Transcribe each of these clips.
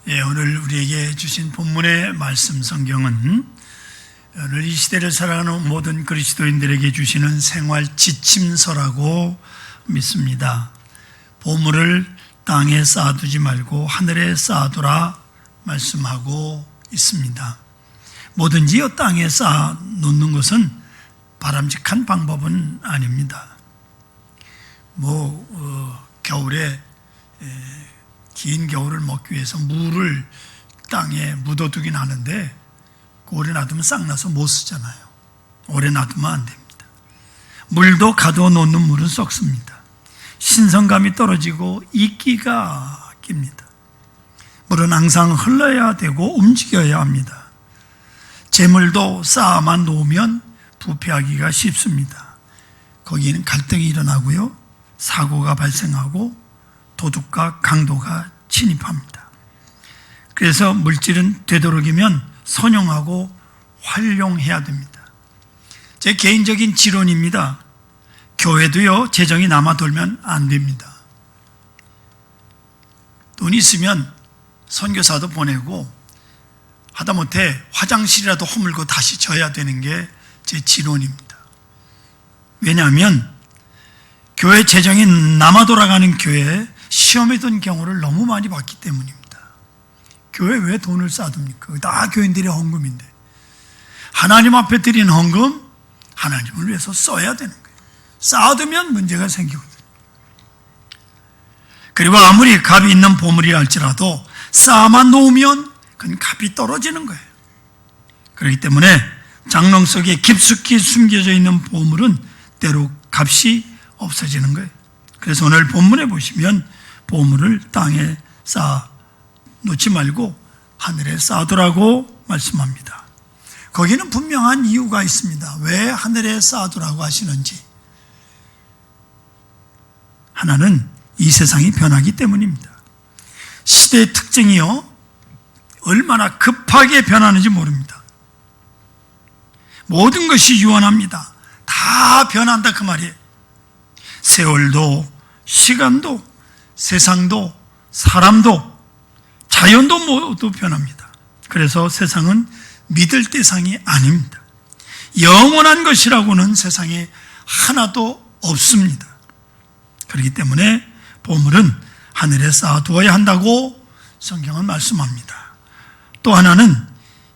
오늘 우리에게 주신 본문의 말씀 성경은 오늘 이 시대를 살아가는 모든 그리스도인들에게 주시는 생활 지침서라고 믿습니다. 보물을 땅에 쌓아두지 말고 하늘에 쌓아두라 말씀하고 있습니다. 뭐든지 땅에 쌓아놓는 것은 바람직한 방법은 아닙니다. 겨울에 긴 겨울을 먹기 위해서 물을 땅에 묻어두긴 하는데 오래 놔두면 싹나서 못 쓰잖아요. 오래 놔두면 안 됩니다. 물도 가둬놓는 물은 썩습니다. 신선감이 떨어지고 이끼가 낍니다. 물은 항상 흘러야 되고 움직여야 합니다. 재물도 쌓아만 놓으면 부패하기가 쉽습니다. 거기에는 갈등이 일어나고요, 사고가 발생하고 도둑과 강도가 침입합니다. 그래서 물질은 되도록이면 선용하고 활용해야 됩니다. 제 개인적인 지론입니다. 교회도요, 재정이 남아 돌면 안 됩니다. 돈 있으면 선교사도 보내고 하다못해 화장실이라도 허물고 다시 져야 되는 게 제 지론입니다. 왜냐하면 교회 재정이 남아 돌아가는 교회에 시험에 든 경우를 너무 많이 봤기 때문입니다. 교회 왜 돈을 쌓아둡니까? 다 교인들의 헌금인데. 하나님 앞에 드린 헌금, 하나님을 위해서 써야 되는 거예요. 쌓아두면 문제가 생기거든요. 그리고 아무리 값이 있는 보물이라 할지라도 쌓아만 놓으면 그건 값이 떨어지는 거예요. 그렇기 때문에 장롱 속에 깊숙이 숨겨져 있는 보물은 때로 값이 없어지는 거예요. 그래서 오늘 본문에 보시면 보물을 땅에 쌓아 놓지 말고 하늘에 쌓아두라고 말씀합니다. 거기는 분명한 이유가 있습니다. 왜 하늘에 쌓아두라고 하시는지. 하나는 이 세상이 변하기 때문입니다. 시대의 특징이요, 얼마나 급하게 변하는지 모릅니다. 모든 것이 유한합니다. 다 변한다 그 말이에요. 세월도, 시간도, 세상도, 사람도, 자연도 모두 변합니다. 그래서 세상은 믿을 대상이 아닙니다. 영원한 것이라고는 세상에 하나도 없습니다. 그렇기 때문에 보물은 하늘에 쌓아두어야 한다고 성경은 말씀합니다. 또 하나는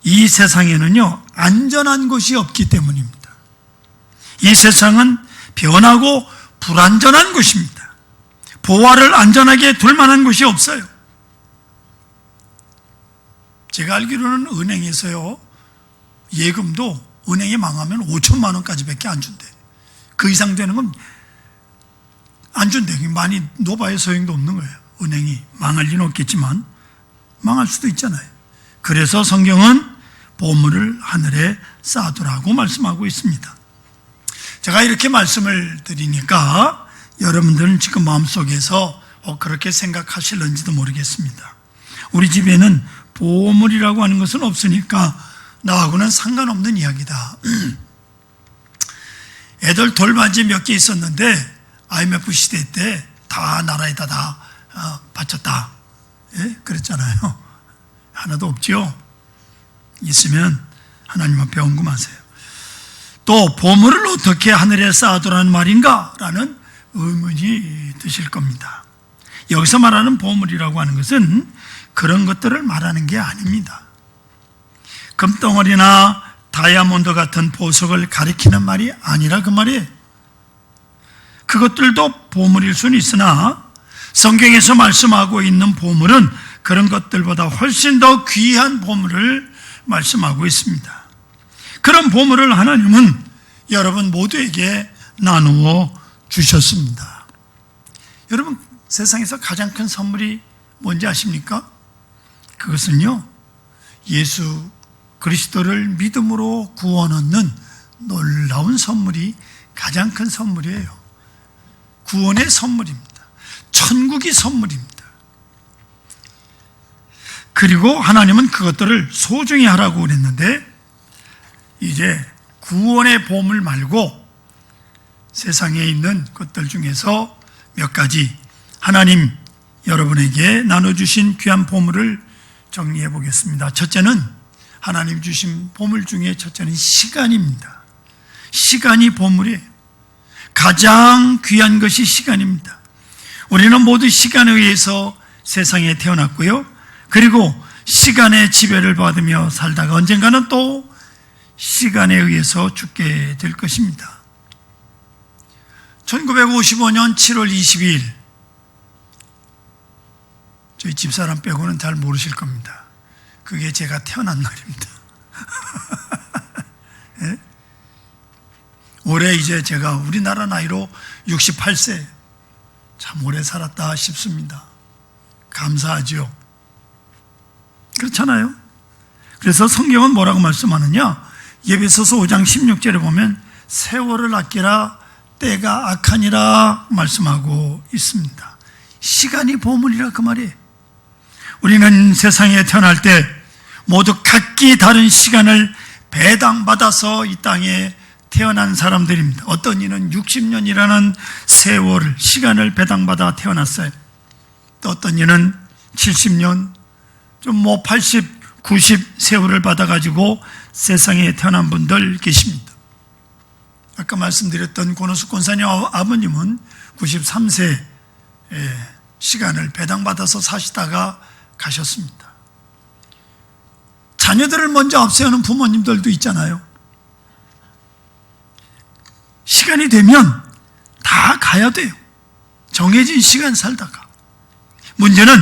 이 세상에는요, 안전한 곳이 없기 때문입니다. 이 세상은 변하고 불안전한 곳입니다. 보화를 안전하게 둘 만한 곳이 없어요. 제가 알기로는 은행에서요, 예금도 은행이 망하면 5천만 원까지 밖에 안 준대. 그 이상 되는 건 안 준대. 많이 놓아야 소용도 없는 거예요. 은행이 망할 리는 없겠지만 망할 수도 있잖아요. 그래서 성경은 보물을 하늘에 쌓아두라고 말씀하고 있습니다. 제가 이렇게 말씀을 드리니까 여러분들은 지금 마음속에서 그렇게 생각하실런지도 모르겠습니다. 우리 집에는 보물이라고 하는 것은 없으니까 나하고는 상관없는 이야기다. 애들 돌반지 몇 개 있었는데 IMF 시대 때 다 나라에다 다 바쳤다. 예? 그랬잖아요. 하나도 없죠. 있으면 하나님 앞에 헌금하세요. 또 보물을 어떻게 하늘에 쌓아두라는 말인가? 라는 의문이 드실 겁니다. 여기서 말하는 보물이라고 하는 것은 그런 것들을 말하는 게 아닙니다. 금덩어리나 다이아몬드 같은 보석을 가리키는 말이 아니라 그 말이에요. 그것들도 보물일 수는 있으나 성경에서 말씀하고 있는 보물은 그런 것들보다 훨씬 더 귀한 보물을 말씀하고 있습니다. 그런 보물을 하나님은 여러분 모두에게 나누어 주셨습니다. 여러분, 세상에서 가장 큰 선물이 뭔지 아십니까? 그것은요, 예수 그리스도를 믿음으로 구원 얻는 놀라운 선물이 가장 큰 선물이에요. 구원의 선물입니다. 천국의 선물입니다. 그리고 하나님은 그것들을 소중히 하라고 그랬는데, 이제 구원의 보물 말고 세상에 있는 것들 중에서 몇 가지 하나님 여러분에게 나눠주신 귀한 보물을 정리해 보겠습니다. 첫째는 하나님 주신 보물 중에 첫째는 시간입니다. 시간이 보물이에요. 가장 귀한 것이 시간입니다. 우리는 모두 시간에 의해서 세상에 태어났고요. 그리고 시간의 지배를 받으며 살다가 언젠가는 또 시간에 의해서 죽게 될 것입니다. 1955년 7월 22일, 저희 집사람 빼고는 잘 모르실 겁니다. 그게 제가 태어난 날입니다. 네? 올해 이제 제가 우리나라 나이로 68세, 참 오래 살았다 싶습니다. 감사하죠. 그렇잖아요. 그래서 성경은 뭐라고 말씀하느냐? 에베소서 5장 16절에 보면 세월을 아끼라 때가 악하니라 말씀하고 있습니다. 시간이 보물이라 그 말이에요. 우리는 세상에 태어날 때 모두 각기 다른 시간을 배당받아서 이 땅에 태어난 사람들입니다. 어떤 이는 60년이라는 세월을, 시간을 배당받아 태어났어요. 또 어떤 이는 70년, 80, 90 세월을 받아가지고 세상에 태어난 분들 계십니다. 아까 말씀드렸던 권호숙 권사님 아버님은 93세 시간을 배당받아서 사시다가 가셨습니다. 자녀들을 먼저 앞세우는 부모님들도 있잖아요. 시간이 되면 다 가야 돼요. 정해진 시간 살다가. 문제는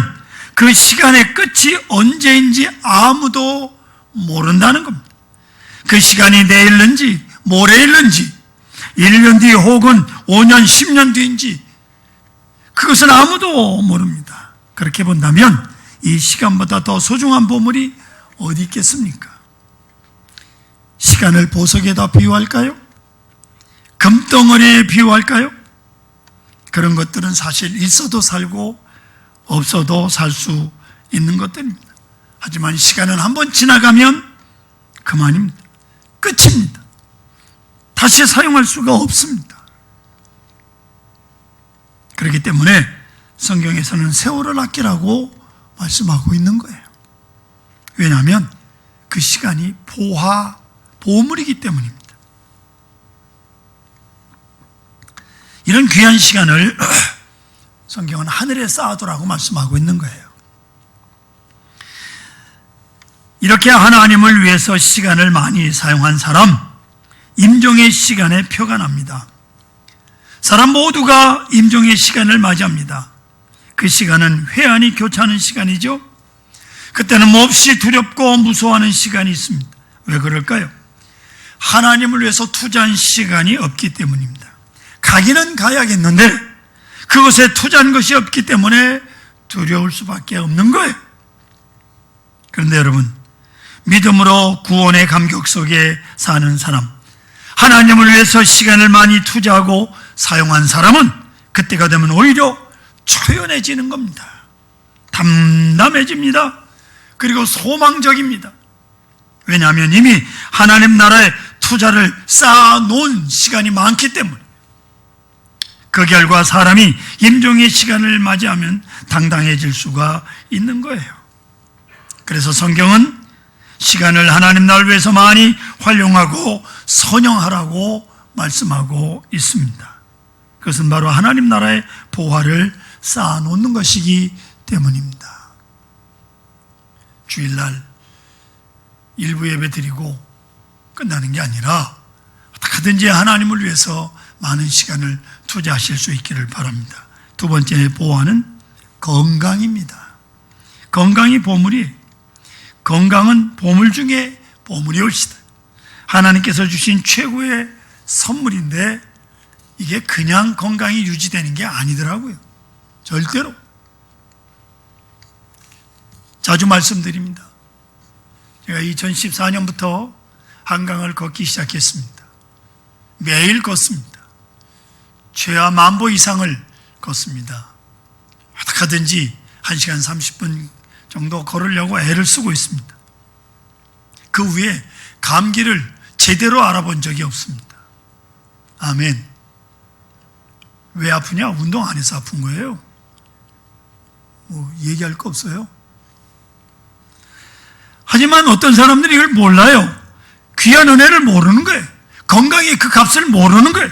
그 시간의 끝이 언제인지 아무도 모른다는 겁니다. 그 시간이 내일인지 모레일인지 1년 뒤 혹은 5년, 10년 뒤인지 그것은 아무도 모릅니다. 그렇게 본다면 이 시간보다 더 소중한 보물이 어디 있겠습니까? 시간을 보석에다 비유할까요? 금덩어리에 비유할까요? 그런 것들은 사실 있어도 살고 없어도 살 수 있는 것들입니다. 하지만 시간은 한번 지나가면 그만입니다. 끝입니다. 다시 사용할 수가 없습니다. 그렇기 때문에 성경에서는 세월을 아끼라고 말씀하고 있는 거예요. 왜냐하면 그 시간이 보물이기 때문입니다. 이런 귀한 시간을 성경은 하늘에 쌓아두라고 말씀하고 있는 거예요. 이렇게 하나님을 위해서 시간을 많이 사용한 사람, 임종의 시간에 표가 납니다. 사람 모두가 임종의 시간을 맞이합니다. 그 시간은 회한이 교차하는 시간이죠. 그때는 몹시 두렵고 무서워하는 시간이 있습니다. 왜 그럴까요? 하나님을 위해서 투자한 시간이 없기 때문입니다. 가기는 가야겠는데 그것에 투자한 것이 없기 때문에 두려울 수밖에 없는 거예요. 그런데 여러분, 믿음으로 구원의 감격 속에 사는 사람, 하나님을 위해서 시간을 많이 투자하고 사용한 사람은 그때가 되면 오히려 초연해지는 겁니다. 담담해집니다. 그리고 소망적입니다. 왜냐하면 이미 하나님 나라에 투자를 쌓아놓은 시간이 많기 때문에. 그 결과 사람이 임종의 시간을 맞이하면 당당해질 수가 있는 거예요. 그래서 성경은 시간을 하나님 나라를 위해서 많이 활용하고 선용하라고 말씀하고 있습니다. 그것은 바로 하나님 나라의 보화를 쌓아놓는 것이기 때문입니다. 주일날 일부 예배 드리고 끝나는 게 아니라 어떻게든지 하나님을 위해서 많은 시간을 투자하실 수 있기를 바랍니다. 두 번째 보화는 건강입니다. 건강이 보물이에요. 건강은 보물 중에 보물이올시다. 하나님께서 주신 최고의 선물인데 이게 그냥 건강이 유지되는 게 아니더라고요. 절대로. 자주 말씀드립니다. 제가 2014년부터 한강을 걷기 시작했습니다. 매일 걷습니다. 최하 10,000보 이상을 걷습니다. 어떻게 하든지 1시간 30분 정도 걸으려고 애를 쓰고 있습니다. 그 후에 감기를 제대로 알아본 적이 없습니다. 아멘. 왜 아프냐? 운동 안 해서 아픈 거예요. 얘기할 거 없어요. 하지만 어떤 사람들이 이걸 몰라요. 귀한 은혜를 모르는 거예요. 건강의 그 값을 모르는 거예요.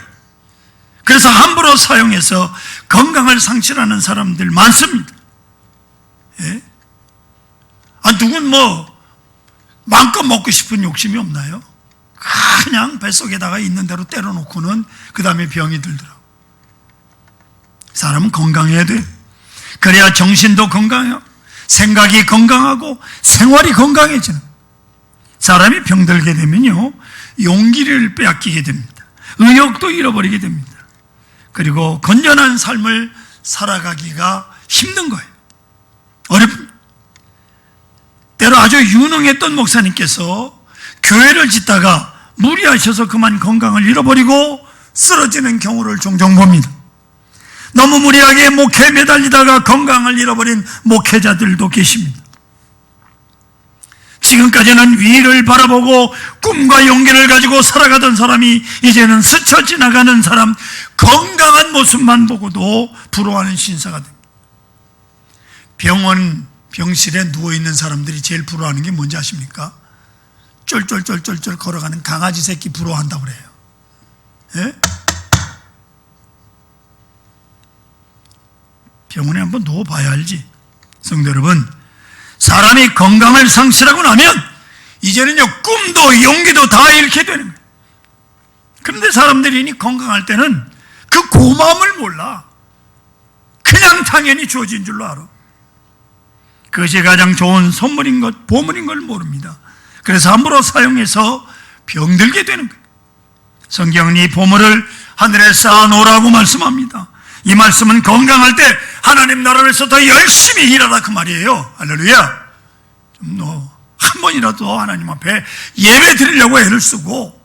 그래서 함부로 사용해서 건강을 상실하는 사람들 많습니다. 예? 누군 마음껏 먹고 싶은 욕심이 없나요? 그냥 뱃속에다가 있는 대로 때려놓고는 그 다음에 병이 들더라고. 사람은 건강해야 돼. 그래야 정신도 건강해요. 생각이 건강하고 생활이 건강해지는. 사람이 병들게 되면요, 용기를 빼앗기게 됩니다. 의욕도 잃어버리게 됩니다. 그리고 건전한 삶을 살아가기가 힘든 거예요. 어렵습니다. 때로 아주 유능했던 목사님께서 교회를 짓다가 무리하셔서 그만 건강을 잃어버리고 쓰러지는 경우를 종종 봅니다. 너무 무리하게 목회에 매달리다가 건강을 잃어버린 목회자들도 계십니다. 지금까지는 위를 바라보고 꿈과 용기를 가지고 살아가던 사람이 이제는 스쳐 지나가는 사람, 건강한 모습만 보고도 부러워하는 신사가 됩니다. 병실에 누워있는 사람들이 제일 부러워하는 게 뭔지 아십니까? 쫄쫄쫄쫄쫄 걸어가는 강아지 새끼 부러워한다고 그래요. 예? 병원에 한번 누워봐야 알지. 성도 여러분, 사람이 건강을 상실하고 나면 이제는요, 꿈도 용기도 다 잃게 되는 거예요. 그런데 사람들이 건강할 때는 그 고마움을 몰라. 그냥 당연히 주어진 줄로 알아. 그것이 가장 좋은 선물인 것, 보물인 걸 모릅니다. 그래서 함부로 사용해서 병들게 되는 거예요. 성경은 이 보물을 하늘에 쌓아놓으라고 말씀합니다. 이 말씀은 건강할 때 하나님 나라를 위해서 더 열심히 일하라 그 말이에요. 할렐루야. 한 번이라도 하나님 앞에 예배 드리려고 애를 쓰고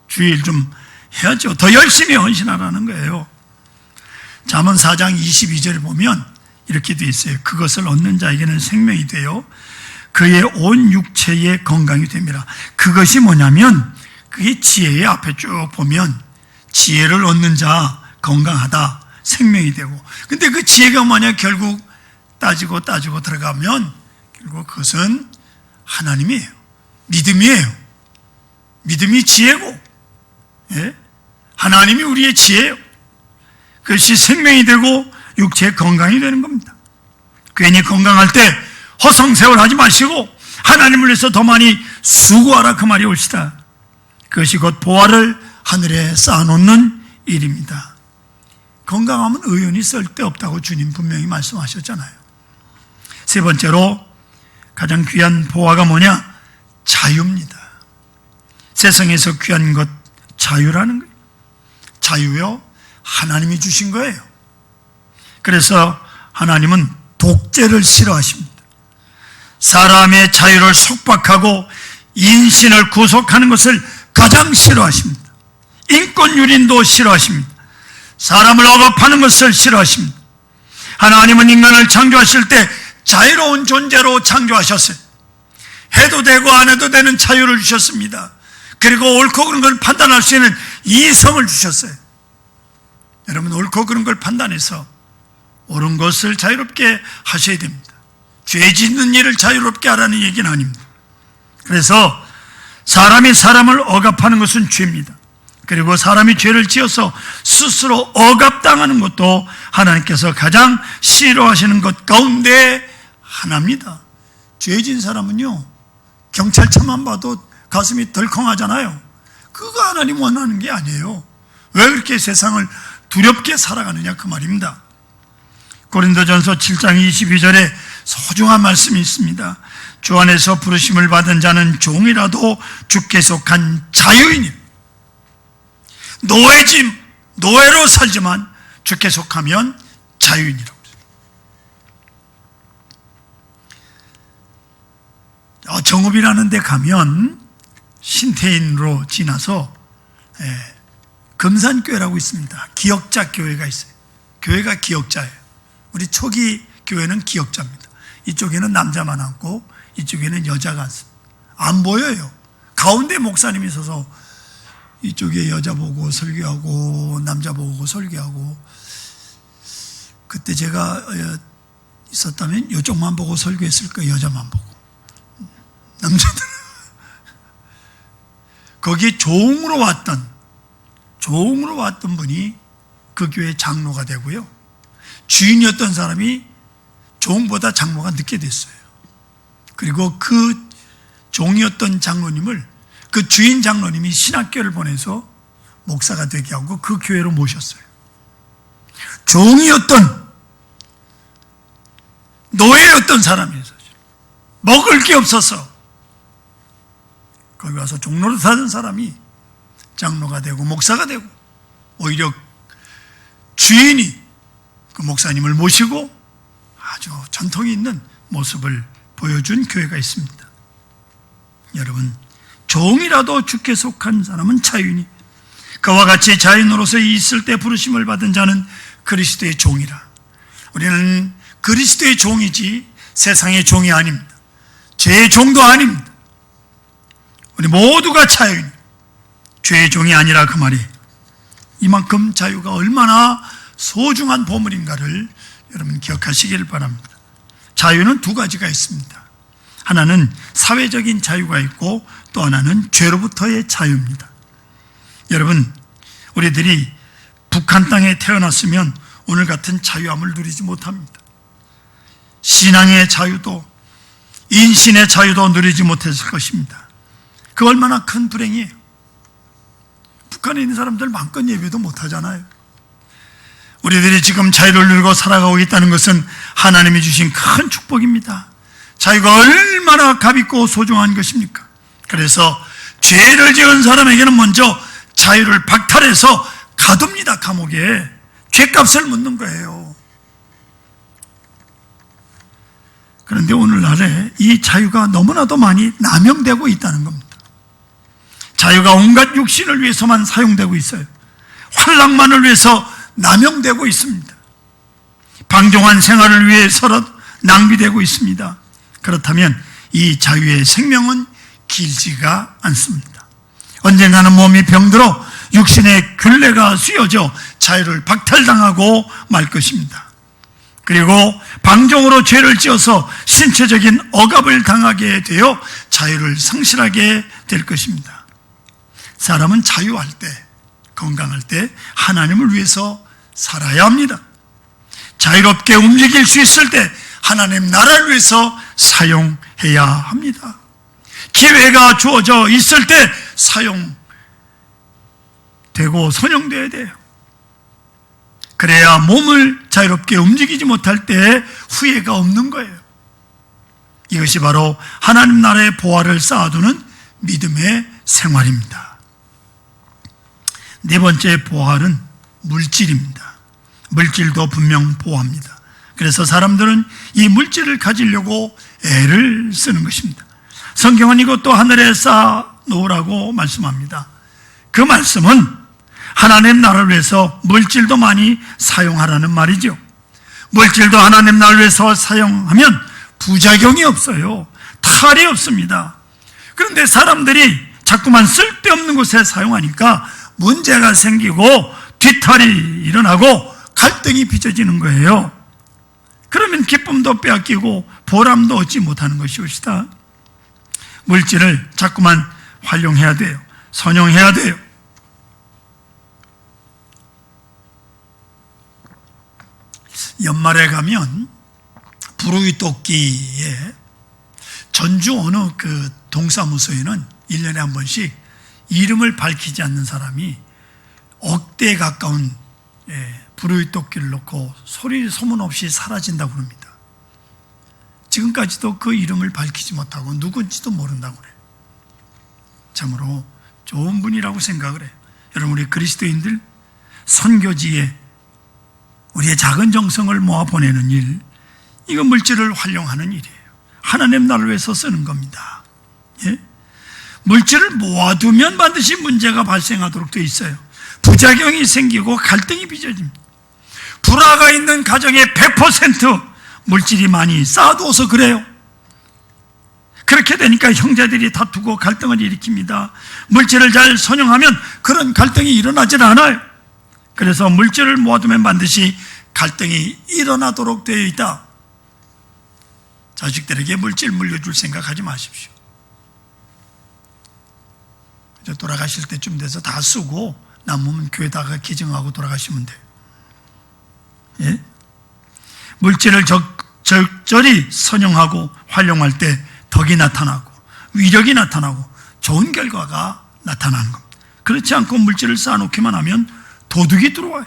주일 좀 해야죠. 더 열심히 헌신하라는 거예요. 잠언 4장 22절에 보면 이렇게 되어 있어요. 그것을 얻는 자에게는 생명이 되어 그의 온 육체에 건강이 됩니다. 그것이 뭐냐면 그게 지혜의 앞에 쭉 보면 지혜를 얻는 자 건강하다, 생명이 되고. 근데 그 지혜가 뭐냐? 결국 따지고 들어가면 결국 그것은 하나님이에요. 믿음이에요. 믿음이 지혜고, 예? 하나님이 우리의 지혜예요. 그것이 생명이 되고 육체의 건강이 되는 겁니다. 괜히 건강할 때 허송세월하지 마시고 하나님을 위해서 더 많이 수고하라 그 말이 옳시다. 그것이 곧 보화를 하늘에 쌓아놓는 일입니다. 건강하면 의연히 쓸데없다고 주님 분명히 말씀하셨잖아요. 세 번째로 가장 귀한 보화가 뭐냐? 자유입니다. 세상에서 귀한 것 자유라는 거예요. 자유요, 하나님이 주신 거예요. 그래서 하나님은 독재를 싫어하십니다. 사람의 자유를 속박하고 인신을 구속하는 것을 가장 싫어하십니다. 인권유린도 싫어하십니다. 사람을 억압하는 것을 싫어하십니다. 하나님은 인간을 창조하실 때 자유로운 존재로 창조하셨어요. 해도 되고 안 해도 되는 자유를 주셨습니다. 그리고 옳고 그른 걸 판단할 수 있는 이성을 주셨어요. 여러분, 옳고 그른 걸 판단해서 옳은 것을 자유롭게 하셔야 됩니다. 죄 짓는 일을 자유롭게 하라는 얘기는 아닙니다. 그래서 사람이 사람을 억압하는 것은 죄입니다. 그리고 사람이 죄를 지어서 스스로 억압당하는 것도 하나님께서 가장 싫어하시는 것 가운데 하나입니다. 죄진 사람은요, 경찰차만 봐도 가슴이 덜컹하잖아요. 그거 하나님 원하는 게 아니에요. 왜 그렇게 세상을 두렵게 살아가느냐 그 말입니다. 고린도전서 7장 22절에 소중한 말씀이 있습니다. 주 안에서 부르심을 받은 자는 종이라도 주께 속한 자유이니 노예로 살지만 주께 속하면 자유인이라고. 정읍이라는 데 가면 신태인으로 지나서 금산교회라고 있습니다. 기역자 교회가 있어요. 교회가 기역자예요. 우리 초기 교회는 기역자입니다. 이쪽에는 남자만 앉고 이쪽에는 여자가 앉습니다. 안 보여요. 가운데 목사님이 서서 이쪽에 여자 보고 설교하고 남자 보고 설교하고. 그때 제가 있었다면 이쪽만 보고 설교했을 거예요. 여자만 보고. 남자들. 거기에 종으로 왔던 분이 그 교회 장로가 되고요. 주인이었던 사람이 종보다 장로가 늦게 됐어요. 그리고 그 종이었던 장로님을 그 주인 장로님이 신학교를 보내서 목사가 되게 하고 그 교회로 모셨어요. 종이었던, 노예였던 사람이었어요. 먹을 게 없어서 거기 와서 종로를 하던 사람이 장로가 되고 목사가 되고, 오히려 주인이 그 목사님을 모시고 아주 전통이 있는 모습을 보여준 교회가 있습니다. 여러분, 종이라도 주께 속한 사람은 자유이니 그와 같이 자유인으로서 있을 때 부르심을 받은 자는 그리스도의 종이라. 우리는 그리스도의 종이지 세상의 종이 아닙니다. 죄의 종도 아닙니다. 우리 모두가 자유인, 죄의 종이 아니라 그 말이에요. 이만큼 자유가 얼마나 소중한 보물인가를 여러분 기억하시기를 바랍니다. 자유는 두 가지가 있습니다. 하나는 사회적인 자유가 있고 또 하나는 죄로부터의 자유입니다. 여러분, 우리들이 북한 땅에 태어났으면 오늘 같은 자유함을 누리지 못합니다. 신앙의 자유도 인신의 자유도 누리지 못했을 것입니다. 그 얼마나 큰 불행이에요. 북한에 있는 사람들 마음껏 예배도 못하잖아요. 우리들이 지금 자유를 누리고 살아가고 있다는 것은 하나님이 주신 큰 축복입니다. 자유가 얼마나 값있고 소중한 것입니까? 그래서 죄를 지은 사람에게는 먼저 자유를 박탈해서 가둡니다. 감옥에 죄값을 묻는 거예요. 그런데 오늘날에 이 자유가 너무나도 많이 남용되고 있다는 겁니다. 자유가 온갖 육신을 위해서만 사용되고 있어요. 환락만을 위해서 남용되고 있습니다. 방종한 생활을 위해서라도 낭비되고 있습니다. 그렇다면 이 자유의 생명은 길지가 않습니다. 언젠가는 몸이 병들어 육신의 균레가 쑤여져 자유를 박탈당하고 말 것입니다. 그리고 방종으로 죄를 지어서 신체적인 억압을 당하게 되어 자유를 상실하게 될 것입니다. 사람은 자유할 때, 건강할 때 하나님을 위해서 살아야 합니다. 자유롭게 움직일 수 있을 때 하나님 나라를 위해서 사용해야 합니다. 기회가 주어져 있을 때 사용되고 선용되어야 돼요. 그래야 몸을 자유롭게 움직이지 못할 때 후회가 없는 거예요. 이것이 바로 하나님 나라의 보화를 쌓아두는 믿음의 생활입니다. 네 번째 보화는 물질입니다. 물질도 분명 보화입니다. 그래서 사람들은 이 물질을 가지려고 애를 쓰는 것입니다. 성경은 이것도 하늘에 쌓아 놓으라고 말씀합니다. 그 말씀은 하나님 나라를 위해서 물질도 많이 사용하라는 말이죠. 물질도 하나님 나라를 위해서 사용하면 부작용이 없어요. 탈이 없습니다. 그런데 사람들이 자꾸만 쓸데없는 곳에 사용하니까 문제가 생기고 뒤탈이 일어나고 갈등이 빚어지는 거예요. 그러면 기쁨도 빼앗기고 보람도 얻지 못하는 것이옵시다. 물질을 자꾸만 활용해야 돼요. 선용해야 돼요. 연말에 가면 부르이토끼에 전주 어느 그 동사무소에는 1년에 한 번씩 이름을 밝히지 않는 사람이 억대에 가까운 부르이토끼를 놓고 소문 없이 사라진다고 합니다. 지금까지도 그 이름을 밝히지 못하고 누군지도 모른다고 그래요. 참으로 좋은 분이라고 생각을 해요. 여러분, 우리 그리스도인들 선교지에 우리의 작은 정성을 모아 보내는 일, 이거 물질을 활용하는 일이에요. 하나님 나라를 위해서 쓰는 겁니다. 예? 물질을 모아두면 반드시 문제가 발생하도록 되어 있어요. 부작용이 생기고 갈등이 빚어집니다. 불화가 있는 가정에 100% 물질이 많이 쌓아두어서 그래요. 그렇게 되니까 형제들이 다투고 갈등을 일으킵니다. 물질을 잘 선용하면 그런 갈등이 일어나질 않아요. 그래서 물질을 모아두면 반드시 갈등이 일어나도록 되어 있다. 자식들에게 물질 물려줄 생각하지 마십시오. 이제 돌아가실 때쯤 돼서 다 쓰고 남으면 교회다가 기증하고 돌아가시면 돼요. 예? 물질을 적절히 선용하고 활용할 때 덕이 나타나고 위력이 나타나고 좋은 결과가 나타나는 겁니다. 그렇지 않고 물질을 쌓아놓기만 하면 도둑이 들어와요.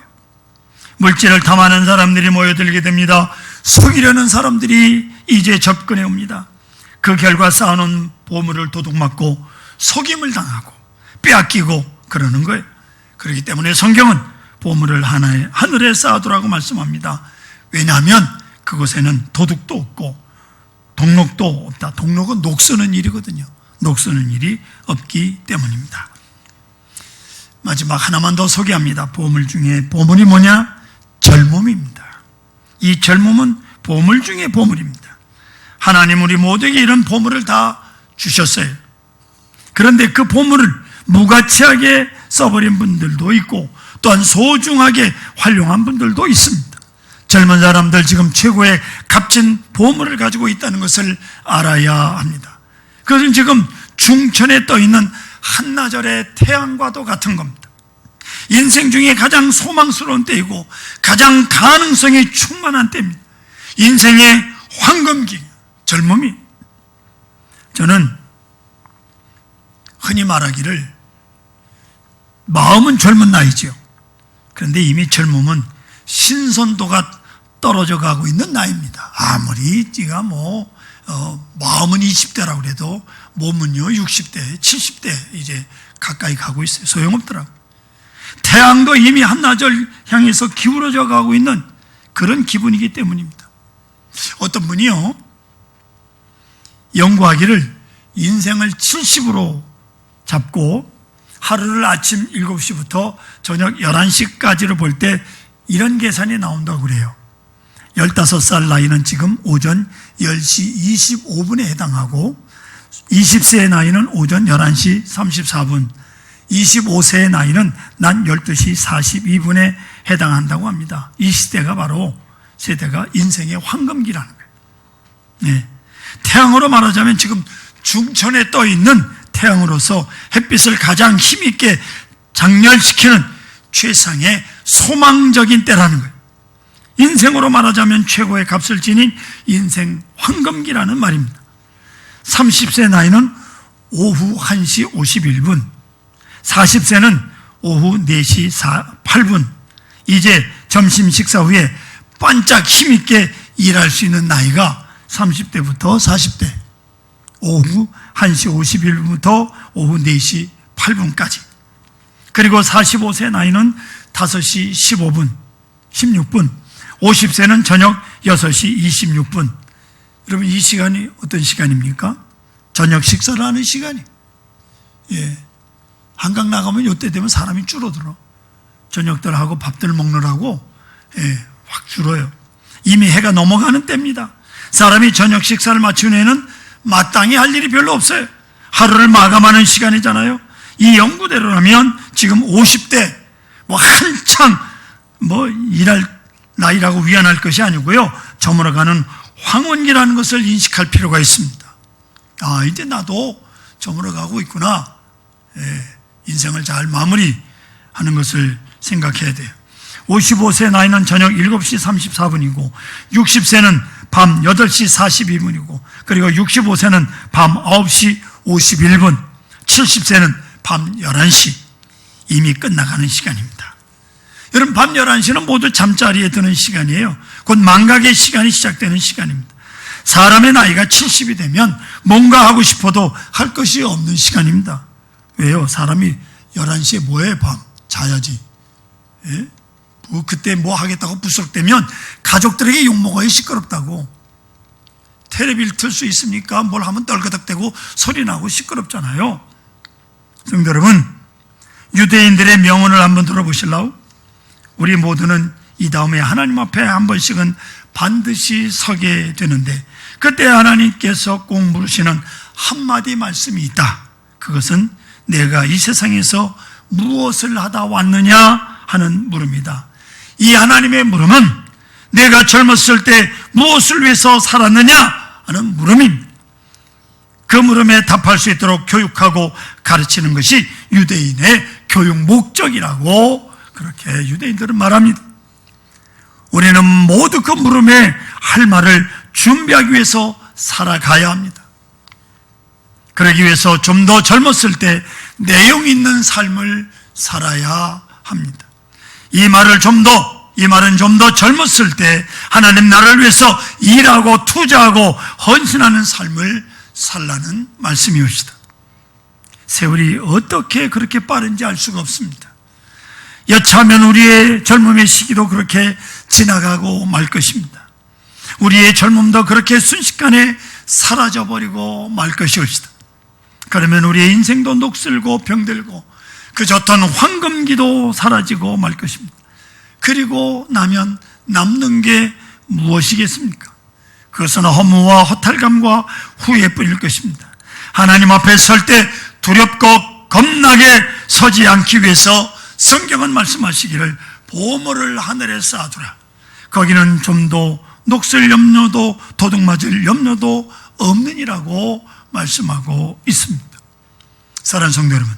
물질을 탐하는 사람들이 모여들게 됩니다. 속이려는 사람들이 이제 접근해 옵니다. 그 결과 쌓아놓은 보물을 도둑맞고 속임을 당하고 빼앗기고 그러는 거예요. 그렇기 때문에 성경은 보물을 하늘에 쌓아두라고 말씀합니다. 왜냐하면 그곳에는 도둑도 없고 동록도 없다. 동록은 녹쓰는 일이거든요. 녹쓰는 일이 없기 때문입니다. 마지막 하나만 더 소개합니다. 보물 중에 보물이 뭐냐? 젊음입니다. 이 젊음은 보물 중에 보물입니다. 하나님 우리 모두에게 이런 보물을 다 주셨어요. 그런데 그 보물을 무가치하게 써버린 분들도 있고 또한 소중하게 활용한 분들도 있습니다. 젊은 사람들 지금 최고의 값진 보물을 가지고 있다는 것을 알아야 합니다. 그것은 지금 중천에 떠있는 한나절의 태양과도 같은 겁니다. 인생 중에 가장 소망스러운 때이고 가장 가능성이 충만한 때입니다. 인생의 황금기, 젊음이. 저는 흔히 말하기를 마음은 젊은 나이지요. 그런데 이미 젊음은 신선도가 떨어져 가고 있는 나이입니다. 아무리 네가 마음은 20대라고 그래도 몸은요 60대, 70대 이제 가까이 가고 있어요. 소용없더라고요. 태양도 이미 한나절 향해서 기울어져 가고 있는 그런 기분이기 때문입니다. 어떤 분이요 연구하기를 인생을 70으로 잡고 하루를 아침 7시부터 저녁 11시까지를 볼 때 이런 계산이 나온다고 그래요. 15살 나이는 지금 오전 10시 25분에 해당하고 20세의 나이는 오전 11시 34분 25세의 나이는 낮 12시 42분에 해당한다고 합니다. 이 시대가 바로 세대가 인생의 황금기라는 거예요. 네. 태양으로 말하자면 지금 중천에 떠있는 태양으로서 햇빛을 가장 힘있게 장렬시키는 최상의 소망적인 때라는 거예요. 인생으로 말하자면 최고의 값을 지닌 인생 황금기라는 말입니다. 30세 나이는 오후 1시 51분 40세는 오후 4시 8분 이제 점심 식사 후에 반짝 힘있게 일할 수 있는 나이가 30대부터 40대 오후 1시 51분부터 오후 4시 8분까지 그리고 45세 나이는 5시 15분 16분 50세는 저녁 6시 26분 여러분 이 시간이 어떤 시간입니까? 저녁 식사를 하는 시간이 예. 한강 나가면 이때 되면 사람이 줄어들어. 저녁들 하고 밥들 먹느라고 확 줄어요. 이미 해가 넘어가는 때입니다. 사람이 저녁 식사를 마친 후에는 마땅히 할 일이 별로 없어요. 하루를 마감하는 시간이잖아요. 이 연구대로라면 지금 50대 한창 일할 나이라고 위안할 것이 아니고요. 저물어가는 황혼기라는 것을 인식할 필요가 있습니다. 아 이제 나도 저물어가고 있구나. 인생을 잘 마무리하는 것을 생각해야 돼요. 55세 나이는 저녁 7시 34분이고 60세는 밤 8시 42분이고 그리고 65세는 밤 9시 51분 70세는 밤 11시 이미 끝나가는 시간입니다. 여러분 밤 11시는 모두 잠자리에 드는 시간이에요. 곧 망각의 시간이 시작되는 시간입니다. 사람의 나이가 70이 되면 뭔가 하고 싶어도 할 것이 없는 시간입니다. 왜요? 사람이 11시에 뭐해? 밤 자야지. 예? 그때 뭐 하겠다고 부스럭대면 가족들에게 욕먹어야 시끄럽다고. 텔레비를 틀 수 있습니까? 뭘 하면 떨거덕대고 소리나고 시끄럽잖아요. 성도 여러분, 유대인들의 명언을 한번 들어보실라우? 우리 모두는 이 다음에 하나님 앞에 한 번씩은 반드시 서게 되는데 그때 하나님께서 꼭 물으시는 한마디 말씀이 있다. 그것은 내가 이 세상에서 무엇을 하다 왔느냐 하는 물음이다. 이 하나님의 물음은 내가 젊었을 때 무엇을 위해서 살았느냐 하는 물음입니다. 그 물음에 답할 수 있도록 교육하고 가르치는 것이 유대인의 교육 목적이라고 그렇게 유대인들은 말합니다. 우리는 모두 그 물음에 할 말을 준비하기 위해서 살아가야 합니다. 그러기 위해서 좀 더 젊었을 때 내용 있는 삶을 살아야 합니다. 이 말은 좀 더 젊었을 때 하나님 나라를 위해서 일하고 투자하고 헌신하는 삶을 살라는 말씀이옵시다. 세월이 어떻게 그렇게 빠른지 알 수가 없습니다. 여차하면 우리의 젊음의 시기도 그렇게 지나가고 말 것입니다. 우리의 젊음도 그렇게 순식간에 사라져버리고 말 것이옵시다. 그러면 우리의 인생도 녹슬고 병들고 그 좋던 황금기도 사라지고 말 것입니다. 그리고 나면 남는 게 무엇이겠습니까? 그것은 허무와 허탈감과 후회뿐일 것입니다. 하나님 앞에 설 때 두렵고 겁나게 서지 않기 위해서 성경은 말씀하시기를 보물을 하늘에 쌓아두라. 거기는 좀도 녹슬 염려도 도둑 맞을 염려도 없느니라고 말씀하고 있습니다. 사랑하는 성도 여러분,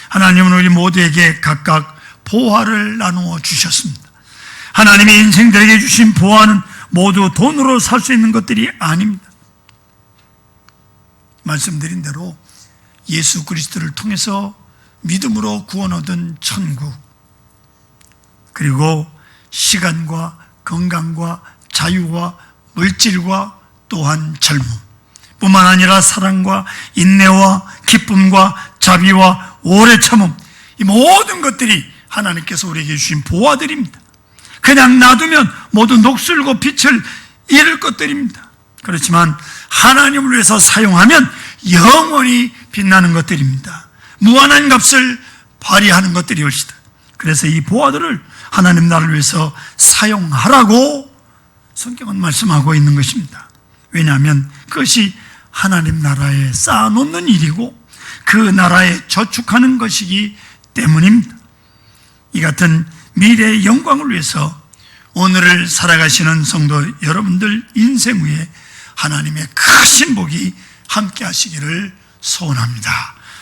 하나님은 우리 모두에게 각각 보화를 나누어 주셨습니다. 하나님의 인생들에게 주신 보화는 모두 돈으로 살 수 있는 것들이 아닙니다. 말씀드린 대로 예수 그리스도를 통해서 믿음으로 구원 얻은 천국, 그리고 시간과 건강과 자유와 물질과 또한 젊음, 뿐만 아니라 사랑과 인내와 기쁨과 자비와 오래 참음, 이 모든 것들이 하나님께서 우리에게 주신 보화들입니다. 그냥 놔두면 모두 녹슬고 빛을 잃을 것들입니다. 그렇지만 하나님을 위해서 사용하면 영원히 빛나는 것들입니다. 무한한 값을 발휘하는 것들이옵시다. 그래서 이 보화들을 하나님 나라를 위해서 사용하라고 성경은 말씀하고 있는 것입니다. 왜냐하면 그것이 하나님 나라에 쌓아놓는 일이고 그 나라에 저축하는 것이기 때문입니다. 이 같은 미래의 영광을 위해서 오늘을 살아가시는 성도 여러분들 인생 위에 하나님의 크신 복이 함께 하시기를 소원합니다.